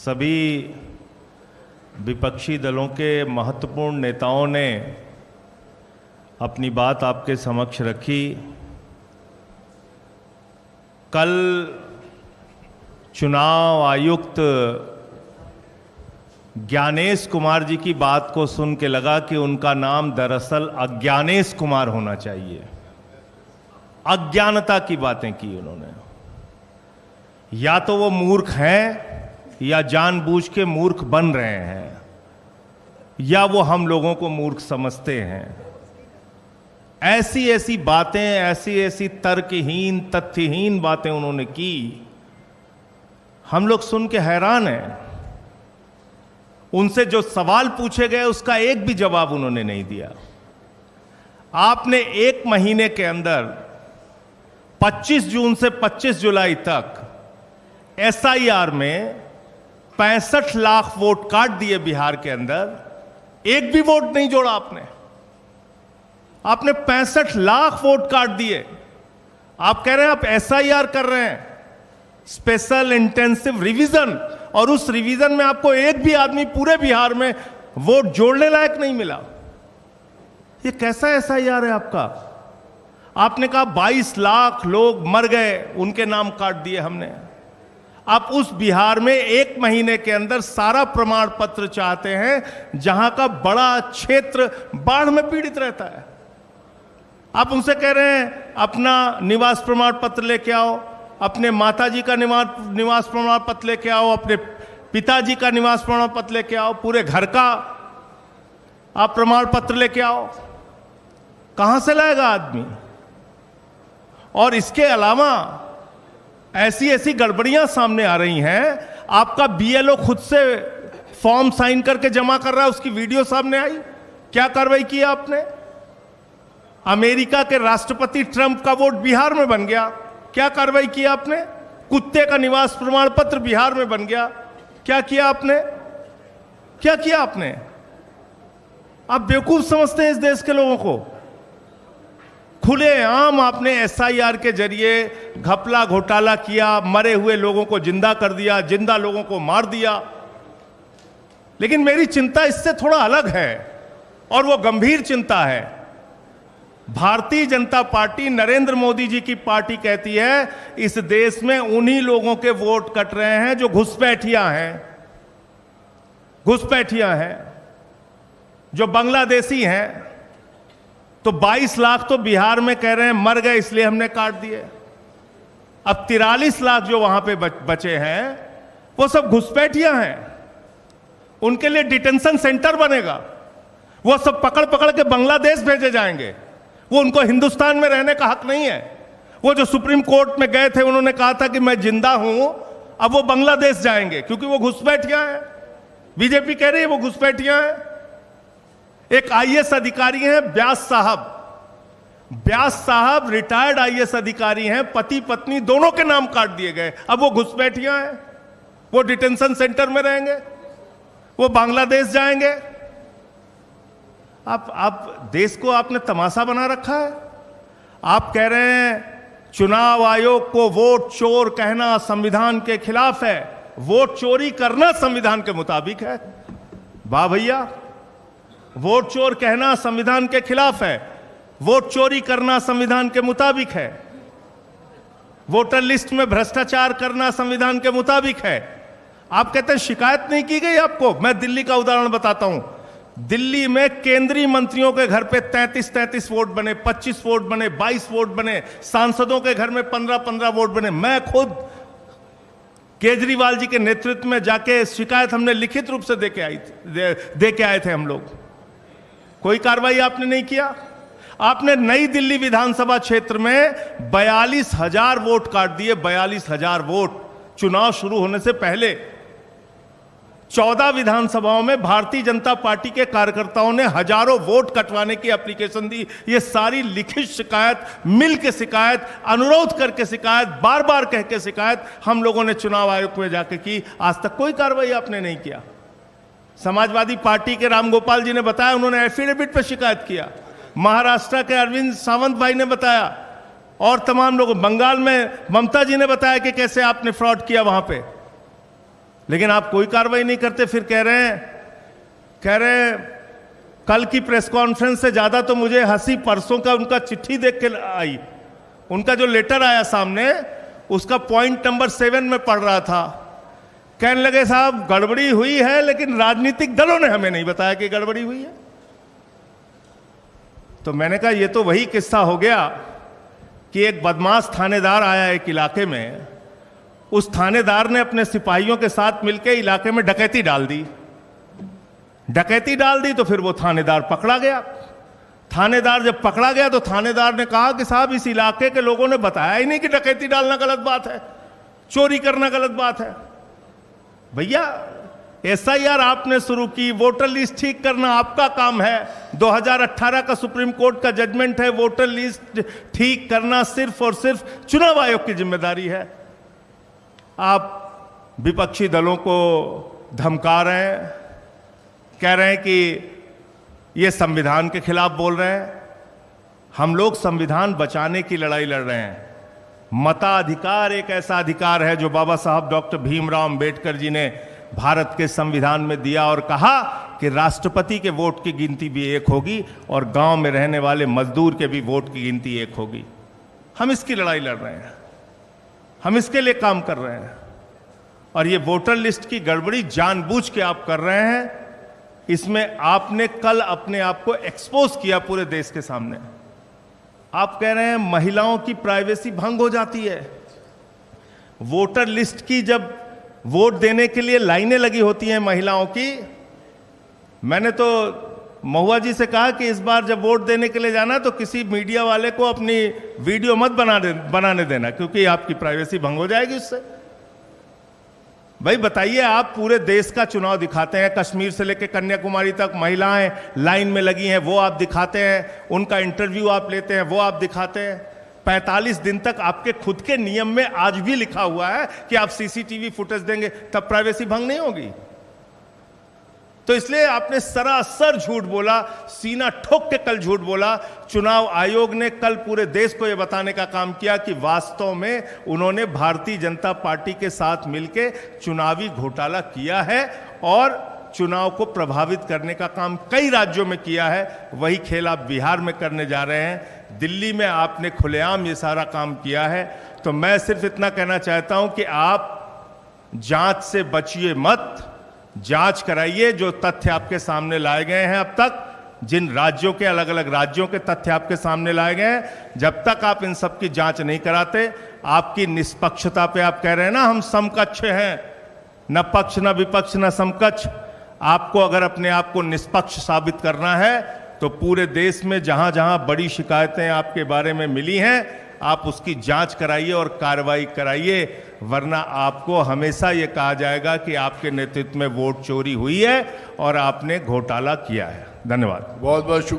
सभी विपक्षी दलों के महत्वपूर्ण नेताओं ने अपनी बात आपके समक्ष रखी। कल चुनाव आयुक्त ज्ञानेश कुमार जी की बात को सुन के लगा कि उनका नाम दरअसल अज्ञानेश कुमार होना चाहिए। अज्ञानता की बातें की उन्होंने। या तो वो मूर्ख हैं या जानबूझ के मूर्ख बन रहे हैं, या वो हम लोगों को मूर्ख समझते हैं। ऐसी ऐसी बातें, ऐसी ऐसी तर्कहीन तथ्यहीन बातें उन्होंने की, हम लोग सुन के हैरान हैं। उनसे जो सवाल पूछे गए उसका एक भी जवाब उन्होंने नहीं दिया। आपने एक महीने के अंदर 25 जून से 25 जुलाई तक एसआईआर में 65 लाख वोट काट दिए बिहार के अंदर, एक भी वोट नहीं जोड़ा आपने। आपने 65 लाख वोट काट दिए। आप कह रहे हैं आप एसआईआर कर रहे हैं, स्पेशल इंटेंसिव रिवीजन, और उस रिवीजन में आपको एक भी आदमी पूरे बिहार में वोट जोड़ने लायक नहीं मिला। ये कैसा एसआईआर है आपका? आपने कहा 22 लाख लोग मर गए, उनके नाम काट दिए हमने। आप उस बिहार में एक महीने के अंदर सारा प्रमाण पत्र चाहते हैं जहां का बड़ा क्षेत्र बाढ़ में पीड़ित रहता है। आप उनसे कह रहे हैं अपना निवास प्रमाण पत्र लेके आओ, अपने माताजी का निवास प्रमाण पत्र लेके आओ, अपने पिताजी का निवास प्रमाण पत्र लेके आओ, पूरे घर का आप प्रमाण पत्र लेके आओ। कहां से लाएगा आदमी? और इसके अलावा ऐसी ऐसी गड़बड़ियां सामने आ रही हैं। आपका बीएलओ खुद से फॉर्म साइन करके जमा कर रहा है, उसकी वीडियो सामने आई। क्या कार्रवाई की आपने? अमेरिका के राष्ट्रपति ट्रंप का वोट बिहार में बन गया, क्या कार्रवाई की आपने? कुत्ते का निवास प्रमाण पत्र बिहार में बन गया, क्या किया आपने? क्या किया आपने? आप बेवकूफ समझते हैं इस देश के लोगों को। खुलेआम आपने एसआईआर के जरिए घपला घोटाला किया, मरे हुए लोगों को जिंदा कर दिया, जिंदा लोगों को मार दिया। लेकिन मेरी चिंता इससे थोड़ा अलग है, और वो गंभीर चिंता है। भारतीय जनता पार्टी, नरेंद्र मोदी जी की पार्टी कहती है इस देश में उन्हीं लोगों के वोट कट रहे हैं जो घुसपैठियां हैं, घुसपैठियां हैं, जो बांग्लादेशी हैं। तो 22 लाख तो बिहार में कह रहे हैं मर गए इसलिए हमने काट दिए। अब 43 लाख जो वहां पे बचे हैं वो सब घुसपैठियां हैं। उनके लिए डिटेंशन सेंटर बनेगा, वो सब पकड़ पकड़ के बांग्लादेश भेजे जाएंगे। वो उनको हिंदुस्तान में रहने का हक नहीं है। वो जो सुप्रीम कोर्ट में गए थे, उन्होंने कहा था कि मैं जिंदा हूं, अब वो बांग्लादेश जाएंगे क्योंकि वो घुसपैठियां हैं। बीजेपी कह रही है वो घुसपैठियां हैं। एक आईएएस अधिकारी हैं व्यास साहब, व्यास साहब रिटायर्ड आईएएस अधिकारी हैं, पति पत्नी दोनों के नाम काट दिए गए। अब वो घुसपैठियां हैं, वो डिटेंशन सेंटर में रहेंगे, वो बांग्लादेश जाएंगे। आप देश को आपने तमाशा बना रखा है। आप कह रहे हैं चुनाव आयोग को वोट चोर कहना संविधान के खिलाफ है, वोट चोरी करना संविधान के मुताबिक है। वाह भैया, वोट चोर कहना संविधान के खिलाफ है, वोट चोरी करना संविधान के मुताबिक है, वोटर लिस्ट में भ्रष्टाचार करना संविधान के मुताबिक है। आप कहते हैं शिकायत नहीं की गई आपको। मैं दिल्ली का उदाहरण बताता हूं। दिल्ली में केंद्रीय मंत्रियों के घर पे 33 वोट बने, 25 वोट बने, 22 वोट बने, सांसदों के घर में 15 वोट बने। मैं खुद केजरीवाल जी के नेतृत्व में जाके शिकायत हमने लिखित रूप से दे के आए थे हम लोग। कोई कार्रवाई आपने नहीं किया। आपने नई दिल्ली विधानसभा क्षेत्र में 42,000 वोट काट दिए, 42,000 वोट चुनाव शुरू होने से पहले। 14 विधानसभाओं में भारतीय जनता पार्टी के कार्यकर्ताओं ने हजारों वोट कटवाने की एप्लीकेशन दी। ये सारी लिखित शिकायत, मिल के शिकायत, अनुरोध करके शिकायत, बार बार कह के शिकायत हम लोगों ने चुनाव आयोग में जाके की। आज तक कोई कार्रवाई आपने नहीं किया। समाजवादी पार्टी के रामगोपाल जी ने बताया, उन्होंने एफिडेविट पर शिकायत किया। महाराष्ट्र के अरविंद सावंत भाई ने बताया, और तमाम लोग, बंगाल में ममता जी ने बताया कि कैसे आपने फ्रॉड किया वहां पे। लेकिन आप कोई कार्रवाई नहीं करते। फिर कह रहे हैं कल की प्रेस कॉन्फ्रेंस से ज्यादा तो मुझे हंसी परसों का उनका चिट्ठी देख के आई। उनका जो लेटर आया सामने, उसका पॉइंट नंबर 7 में पढ़ रहा था। कहने लगे साहब गड़बड़ी हुई है, लेकिन राजनीतिक दलों ने हमें नहीं बताया कि गड़बड़ी हुई है। तो मैंने कहा ये तो वही किस्सा हो गया कि एक बदमाश थानेदार आया एक इलाके में, उस थानेदार ने अपने सिपाहियों के साथ मिलकर इलाके में डकैती डाल दी तो फिर वो थानेदार पकड़ा गया। थानेदार जब पकड़ा गया तो थानेदार ने कहा कि साहब इस इलाके के लोगों ने बताया ही नहीं कि डकैती डालना गलत बात है, चोरी करना गलत बात है। भैया एसआईआर आपने शुरू की, वोटर लिस्ट ठीक करना आपका काम है। 2018 का सुप्रीम कोर्ट का जजमेंट है, वोटर लिस्ट ठीक करना सिर्फ और सिर्फ चुनाव आयोग की जिम्मेदारी है। आप विपक्षी दलों को धमका रहे हैं, कह रहे हैं कि ये संविधान के खिलाफ बोल रहे हैं। हम लोग संविधान बचाने की लड़ाई लड़ रहे हैं। मताधिकार एक ऐसा अधिकार है जो बाबा साहब डॉक्टर भीमराव अंबेडकर जी ने भारत के संविधान में दिया और कहा कि राष्ट्रपति के वोट की गिनती भी एक होगी और गांव में रहने वाले मजदूर के भी वोट की गिनती एक होगी। हम इसकी लड़ाई लड़ रहे हैं, हम इसके लिए काम कर रहे हैं। और ये वोटर लिस्ट की गड़बड़ी जानबूझ के आप कर रहे हैं। इसमें आपने कल अपने आप को एक्सपोज किया पूरे देश के सामने। आप कह रहे हैं महिलाओं की प्राइवेसी भंग हो जाती है। वोटर लिस्ट की जब वोट देने के लिए लाइनें लगी होती हैं महिलाओं की, मैंने तो महुआ जी से कहा कि इस बार जब वोट देने के लिए जाना तो किसी मीडिया वाले को अपनी वीडियो मत बनाने देना, क्योंकि आपकी प्राइवेसी भंग हो जाएगी उससे। भाई बताइए, आप पूरे देश का चुनाव दिखाते हैं, कश्मीर से लेकर कन्याकुमारी तक महिलाएं लाइन में लगी हैं, वो आप दिखाते हैं, उनका इंटरव्यू आप लेते हैं, वो आप दिखाते हैं। 45 दिन तक आपके खुद के नियम में आज भी लिखा हुआ है कि आप सीसीटीवी फुटेज देंगे, तब प्राइवेसी भंग नहीं होगी। तो इसलिए आपने सरासर झूठ बोला, सीना ठोक के कल झूठ बोला। चुनाव आयोग ने कल पूरे देश को यह बताने का काम किया कि वास्तव में उन्होंने भारतीय जनता पार्टी के साथ मिलकर चुनावी घोटाला किया है और चुनाव को प्रभावित करने का काम कई राज्यों में किया है। वही खेल आप बिहार में करने जा रहे हैं। दिल्ली में आपने खुलेआम ये सारा काम किया है। तो मैं सिर्फ इतना कहना चाहता हूं कि आप जांच से बचिए मत, जांच कराइए। जो तथ्य आपके सामने लाए गए हैं अब तक, जिन राज्यों के अलग अलग राज्यों के तथ्य आपके सामने लाए गए हैं, जब तक आप इन सब की जांच नहीं कराते, आपकी निष्पक्षता पे आप कह रहे हैं ना हम समकक्ष हैं, न पक्ष न विपक्ष न समकक्ष। आपको अगर अपने आप को निष्पक्ष साबित करना है तो पूरे देश में जहां जहां बड़ी शिकायतें आपके बारे में मिली हैं, आप उसकी जांच कराइए और कार्रवाई कराइए, वरना आपको हमेशा ये कहा जाएगा कि आपके नेतृत्व में वोट चोरी हुई है और आपने घोटाला किया है। धन्यवाद। बहुत बहुत शुक्रिया।